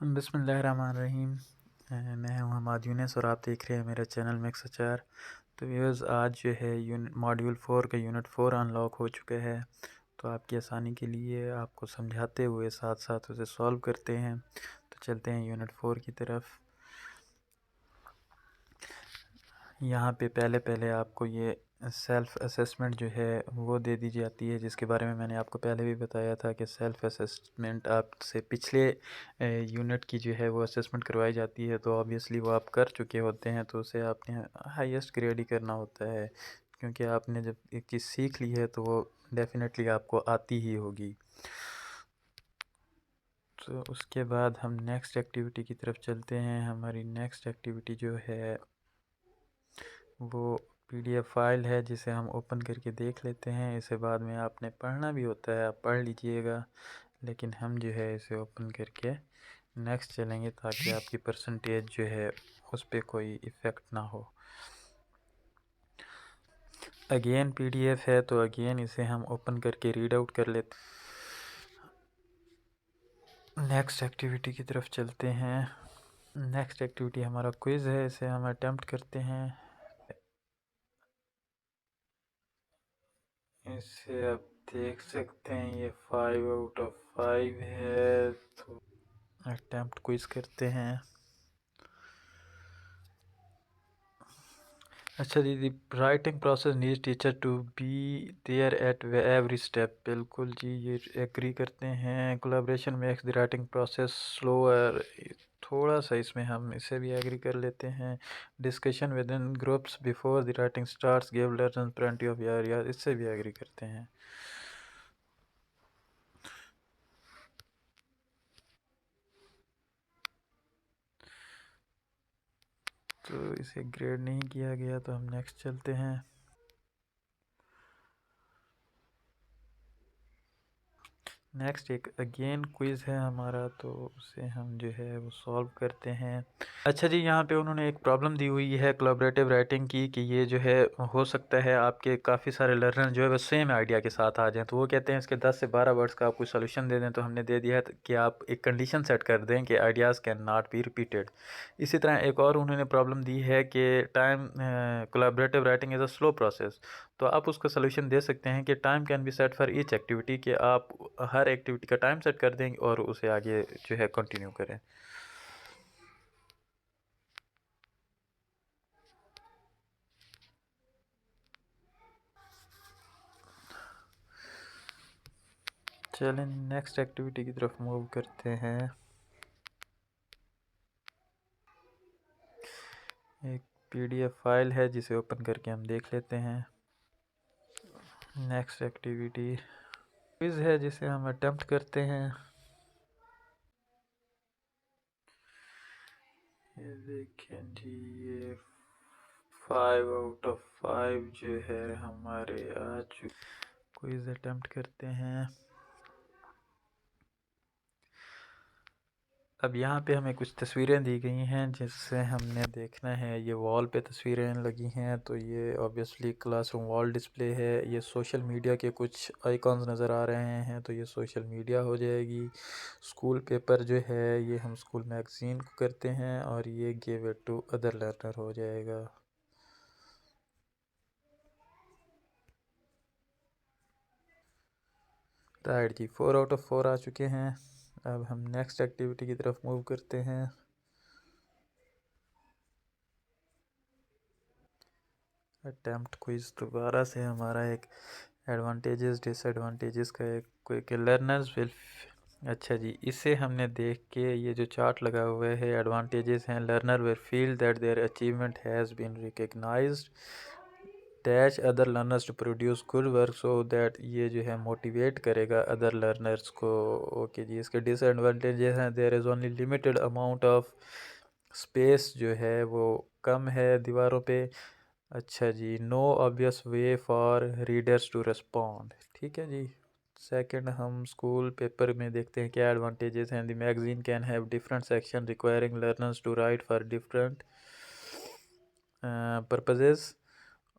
बिस्मिल्लाहिर्रहमानिर्रहीम। मैं हूं हमाद यूनिस और आप देख रहे हैं मेरा चैनल मैक्स अचार। तो व्यूअर्स, आज जो है मॉड्यूल 4 का यूनिट 4 अनलॉक हो चुका है। तो आपकी आसानी के लिए आपको समझाते हुए साथ साथ उसे सॉल्व करते हैं। तो चलते हैं यूनिट 4 की तरफ। यहाँ पे पहले आपको ये सेल्फ़ असेसमेंट जो है वो दे दी जाती है, जिसके बारे में मैंने आपको पहले भी बताया था कि सेल्फ़ असेसमेंट आपसे पिछले यूनिट की जो है वो असेसमेंट करवाई जाती है। तो ऑब्वियसली वो आप कर चुके होते हैं, तो उसे आपने हाईएस्ट ग्रेड ही करना होता है, क्योंकि आपने जब एक चीज़ सीख ली है तो वो डेफिनेटली आपको आती ही होगी। तो उसके बाद हम नेक्स्ट एक्टिविटी की तरफ चलते हैं। हमारी नेक्स्ट एक्टिविटी जो है वो पीडीएफ फाइल है, जिसे हम ओपन करके देख लेते हैं। इसे बाद में आपने पढ़ना भी होता है, आप पढ़ लीजिएगा, लेकिन हम जो है इसे ओपन करके नेक्स्ट चलेंगे ताकि आपकी परसेंटेज जो है उस पर कोई इफ़ेक्ट ना हो। अगेन पीडीएफ है, तो अगेन इसे हम ओपन करके रीड आउट कर लेते। नेक्स्ट एक्टिविटी की तरफ चलते हैं। नेक्स्ट एक्टिविटी हमारा क्विज़ है, इसे हम अटेम्प्ट करते हैं। इसे आप देख सकते हैं, ये 5 आउट ऑफ 5 है। तो अटेम्प्ट क्विज़ करते हैं। अच्छा दीदी, writing process needs teacher to be there at every step. बिल्कुल जी, ये एग्री करते हैं। Collaboration makes the writing process slower. थोड़ा सा इसमें हम इसे भी एग्री कर लेते हैं। Discussion with in groups before the writing starts give learners plenty of यार, इससे भी एग्री करते हैं। तो इसे ग्रेड नहीं किया गया, तो हम नेक्स्ट चलते हैं। नेक्स्ट एक अगेन क्विज़ है हमारा, तो उसे हम जो है वो सॉल्व करते हैं। अच्छा जी, यहाँ पे उन्होंने एक प्रॉब्लम दी हुई है कोलैबोरेटिव राइटिंग की, कि ये जो है हो सकता है आपके काफ़ी सारे लर्नर जो है वो सेम आइडिया के साथ आ जाएं। तो वो कहते हैं इसके 10 से 12 वर्ड्स का आप कोई सोल्यूशन दे दें। तो हमने दे दिया है कि आप एक कंडीशन सेट कर दें कि ideas can not be repeated. इसी तरह एक और उन्होंने प्रॉब्लम दी है कि time collaborative writing is a slow process. तो आप उसका सोल्यूशन दे सकते हैं कि time can be set for each activity, कि आप हर एक्टिविटी का टाइम सेट कर देंगे और उसे आगे जो है कंटिन्यू करें। चलें नेक्स्ट एक्टिविटी की तरफ मूव करते हैं। एक पीडीएफ फाइल है, जिसे ओपन करके हम देख लेते हैं। नेक्स्ट एक्टिविटी क्विज है, जिसे हम अटेम्प्ट करते हैं। ये देखें जी, ये 5 आउट ऑफ 5 जो है हमारे आ चुके। क्विज अटेम्प्ट करते हैं। अब यहाँ पे हमें कुछ तस्वीरें दी गई हैं, जिससे हमने देखना है। ये वॉल पे तस्वीरें लगी हैं, तो ये ऑब्वियसली क्लासरूम वॉल डिस्प्ले है। ये सोशल मीडिया के कुछ आइकॉन्स नज़र आ रहे हैं, तो ये सोशल मीडिया हो जाएगी। स्कूल पेपर जो है ये हम स्कूल मैगज़ीन को करते हैं, और ये give it to other learner हो जाएगा। राइट जी, 4 आउट ऑफ 4 आ चुके हैं। अब हम नेक्स्ट एक्टिविटी की तरफ मूव करते हैं। अटेम्प्ट क्विज दोबारा से हमारा एक एडवांटेजेस डिसएडवांटेजेस का एक कोई लर्नर्स विल। अच्छा जी, इसे हमने देख के ये जो चार्ट लगा हुआ है, एडवांटेजेस हैं। Learner will feel that their achievement has been recognised dash other learners to produce good work, so that ये जो है मोटिवेट करेगा अदर लर्नर्स को। ओके जी, इसके डिसएडवांटेजेस हैं। There is only limited amount of space, जो है वो कम है दीवारों पे। अच्छा जी, no obvious way for readers to respond. ठीक है जी। सेकंड, हम स्कूल पेपर में देखते हैं क्या एडवांटेजेस हैं। The magazine can have different section requiring learners to write for different purposes,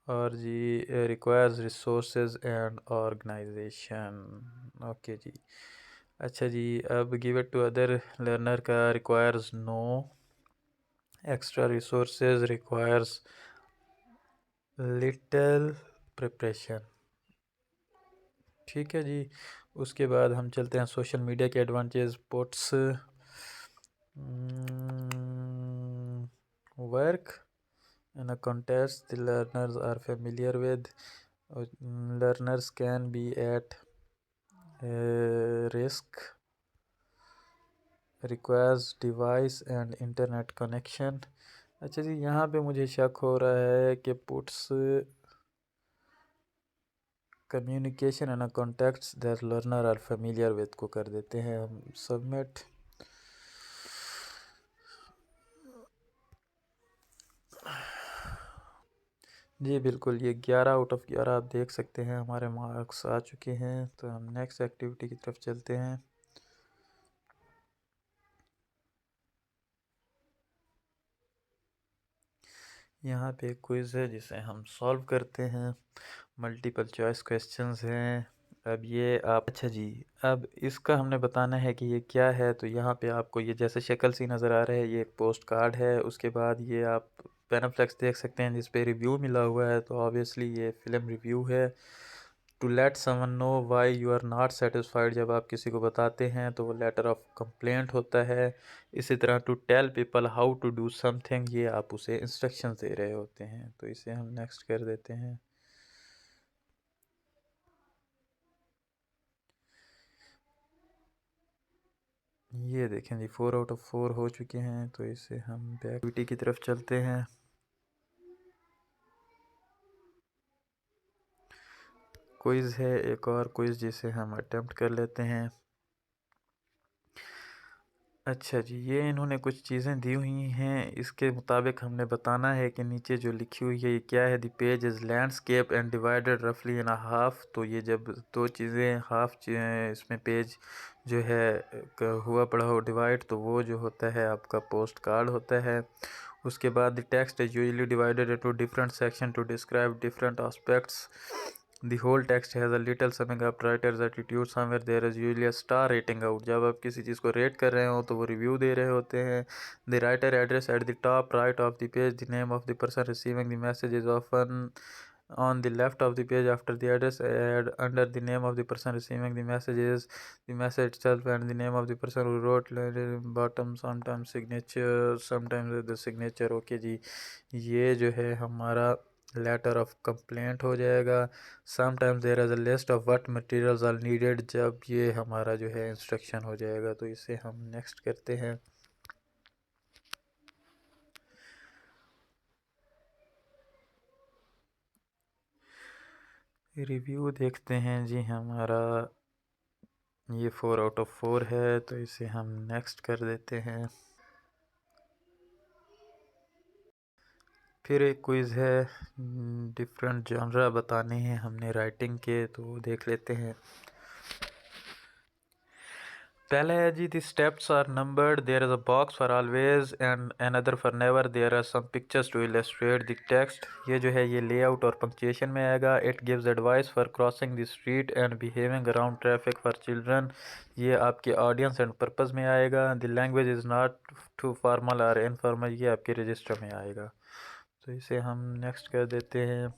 और जी requires resources and organisation. Okay जी। अच्छा जी, अब give it to other learner का requires no extra resources, requires little preparation. ठीक है जी। उसके बाद हम चलते हैं सोशल मीडिया के advantage puts work in a context the learners are familiar with. Learners can be at risk, requires device and internet connection. अच्छा जी, यहाँ पे मुझे शक हो रहा है कि puts communication in a context that learner are familiar with को कर देते हैं हम सबमिट। जी बिल्कुल, ये 11 आउट ऑफ 11 आप देख सकते हैं हमारे मार्क्स आ चुके हैं। तो हम नेक्स्ट एक्टिविटी की तरफ चलते हैं। यहाँ पे क्विज़ है जिसे हम सॉल्व करते हैं। मल्टीपल चॉइस क्वेश्चंस हैं। अब ये आप अच्छा जी, अब इसका हमने बताना है कि ये क्या है। तो यहाँ पे आपको ये जैसे शक्ल सी नज़र आ रहा है, ये एक पोस्ट कार्ड है। उसके बाद ये आप पैनाफ्लेक्स देख सकते हैं जिस पे रिव्यू मिला हुआ है। तो ऑब्वियसली ये फिल्म रिव्यू है। To let someone know why you are not satisfied, जब आप किसी को बताते हैं तो वो लेटर ऑफ कंप्लेंट होता है। इसी तरह to tell people how to do something, ये आप उसे इंस्ट्रक्शंस दे रहे होते हैं। तो इसे हम नेक्स्ट कर देते हैं। ये देखें जी, 4 आउट ऑफ 4 हो चुके हैं। तो इसे हम बैक एक्टिविटी की तरफ चलते हैं। क्विज़ है एक और क्विज़ जिसे हम अटेम्प्ट कर लेते हैं। अच्छा जी, ये इन्होंने कुछ चीज़ें दी हुई हैं, इसके मुताबिक हमने बताना है कि नीचे जो लिखी हुई है ये क्या है। The page is landscape and divided रफली इन अ हाफ। तो ये जब दो चीज़ें हाफ इसमें पेज जो है हुआ पड़ा हो डिवाइड, तो वो जो होता है आपका पोस्ट कार्ड होता है। उसके बाद the text is usually divided into different section two describe different aspects. The whole text has a little summing up writer's attitude. Somewhere there is usually a star rating out. जब आप किसी चीज़ को rate कर रहे हो तो वो review दे रहे होते हैं। The writer address at the top right of the page. The name of the person receiving the message is often on the left of the page after the address. Add under the name of the person receiving the message is the message itself and the name of the person who wrote bottom. Sometimes signature, sometimes the signature. Okay जी, ये जो है हमारा letter of complaint हो जाएगा। Sometimes there is a list of what materials are needed, जब ये हमारा जो है इंस्ट्रक्शन हो जाएगा। तो इसे हम नेक्स्ट करते हैं। रिव्यू देखते हैं जी, हमारा ये 4 आउट ऑफ 4 है। तो इसे हम नेक्स्ट कर देते हैं। फिर एक क्विज़ है, डिफरेंट जॉनरा बताने हैं हमने राइटिंग के, तो वो देख लेते हैं। पहला है जी, the steps are numbered, there is a box for always and another for never, there are some pictures to illustrate the text. ये जो है ये लेआउट और पंक्चुएशन में आएगा। It gives advice for crossing the street and behaving around traffic for children, ये आपके audience and purpose में आएगा। The language is not too formal और इनफॉर्मल, ये आपके रजिस्टर में आएगा। तो इसे हम नेक्स्ट कर देते हैं।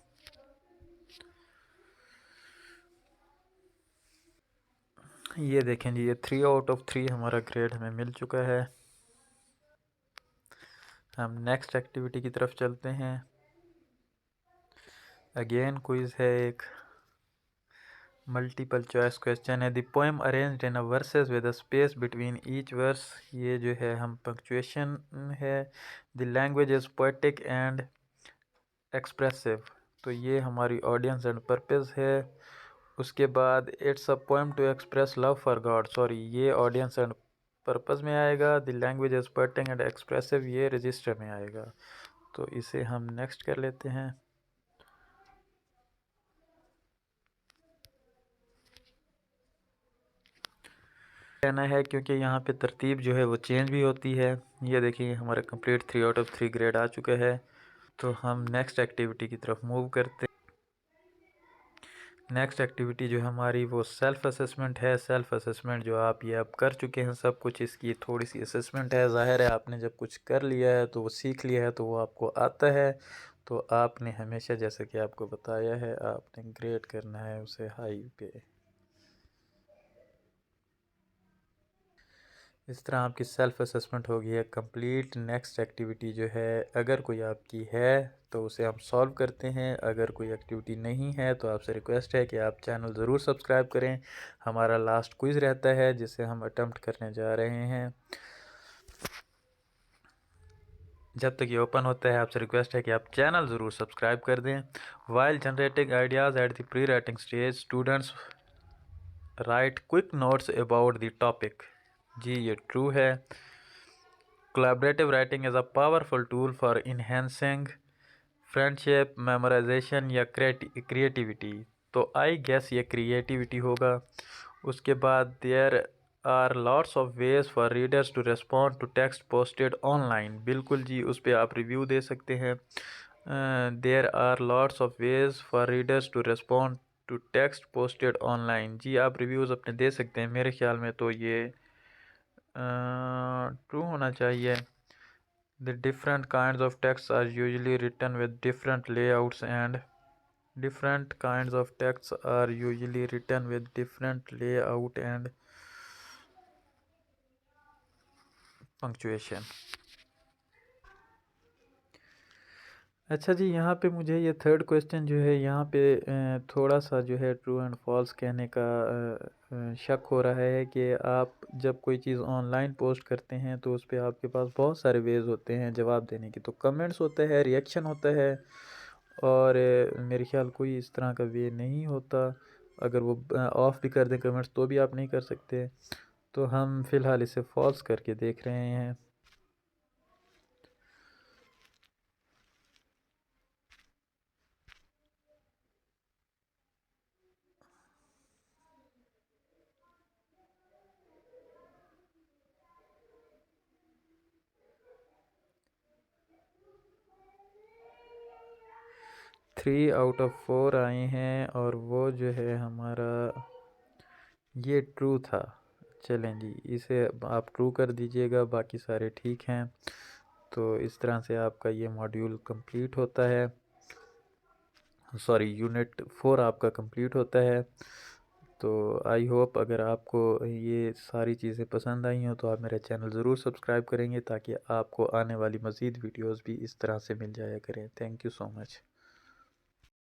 ये देखें जी, ये 3 आउट ऑफ 3 हमारा ग्रेड हमें मिल चुका है। हम नेक्स्ट एक्टिविटी की तरफ चलते हैं। अगेन क्विज है एक, मल्टीपल चॉइस क्वेश्चन है। The poem arranged in a verses with a space between each verse, ये जो है हम पंक्चुएशन है। The language is poetic and expressive, तो ये हमारी ऑडियंस एंड पर्पस है। उसके बाद it's a poem to express love for God, sorry ये ऑडियंस एंड पर्पस में आएगा। The language is poetic and expressive, ये रजिस्टर में आएगा। तो इसे हम नेक्स्ट कर लेते हैं। कहना है क्योंकि यहाँ पे तरतीब जो है वो चेंज भी होती है। ये देखिए हमारा कंप्लीट 3 आउट ऑफ 3 ग्रेड आ चुका है। तो हम नेक्स्ट एक्टिविटी की तरफ मूव करते हैं। नेक्स्ट एक्टिविटी जो हमारी वो सेल्फ असेसमेंट है। सेल्फ असेसमेंट जो आप ये अब कर चुके हैं सब कुछ, इसकी थोड़ी सी असेसमेंट है। ज़ाहिर है आपने जब कुछ कर लिया है तो वो सीख लिया है तो वो आपको आता है, तो आपने हमेशा जैसे कि आपको बताया है आपने ग्रेड करना है उसे हाई पे। इस तरह आपकी सेल्फ असेसमेंट हो गई है कंप्लीट। नेक्स्ट एक्टिविटी जो है अगर कोई आपकी है तो उसे हम सॉल्व करते हैं। अगर कोई एक्टिविटी नहीं है तो आपसे रिक्वेस्ट है कि आप चैनल ज़रूर सब्सक्राइब करें। हमारा लास्ट क्विज़ रहता है जिसे हम अटेम्प्ट करने जा रहे हैं। जब तक ये ओपन होता है आपसे रिक्वेस्ट है कि आप चैनल ज़रूर सब्सक्राइब कर दें। While generating ideas at the pre writing stage students write quick notes about the topic. जी ये ट्रू है। Collaborative writing is a powerful tool for enhancing friendship, memorization या creativity। तो आई गेस ये creativity होगा। उसके बाद there are lots of ways for readers to respond to text posted online। बिल्कुल जी, उस पर आप रिव्यू दे सकते हैं। there are lots of ways for readers to respond to text posted online। जी आप रिव्यूज़ अपने दे सकते हैं। मेरे ख्याल में तो ये ट्रू होना चाहिए। The different kinds of texts are usually written with different layouts and different kinds of texts are usually written with different layout and punctuation। अच्छा जी, यहाँ पे मुझे ये थर्ड क्वेश्चन जो है यहाँ पे थोड़ा सा जो है ट्रू एंड फॉल्स कहने का शक हो रहा है कि आप जब कोई चीज़ ऑनलाइन पोस्ट करते हैं तो उस पर आपके पास बहुत सारे वेज होते हैं जवाब देने के। तो कमेंट्स होता है, रिएक्शन होता है, और मेरे ख्याल कोई इस तरह का वे नहीं होता। अगर वो ऑफ भी कर दें कमेंट्स तो भी आप नहीं कर सकते। तो हम फ़िलहाल इसे फॉल्स करके देख रहे हैं। 3 आउट ऑफ 4 आए हैं और वो जो है हमारा ये ट्रू था। चलें जी, इसे आप ट्रू कर दीजिएगा, बाकी सारे ठीक हैं। तो इस तरह से आपका ये मॉड्यूल कंप्लीट होता है, सॉरी यूनिट 4 आपका कंप्लीट होता है। तो आई होप अगर आपको ये सारी चीज़ें पसंद आई हो तो आप मेरा चैनल ज़रूर सब्सक्राइब करेंगे ताकि आपको आने वाली मज़ीद वीडियोस भी इस तरह से मिल जाया करें। Thank you so much.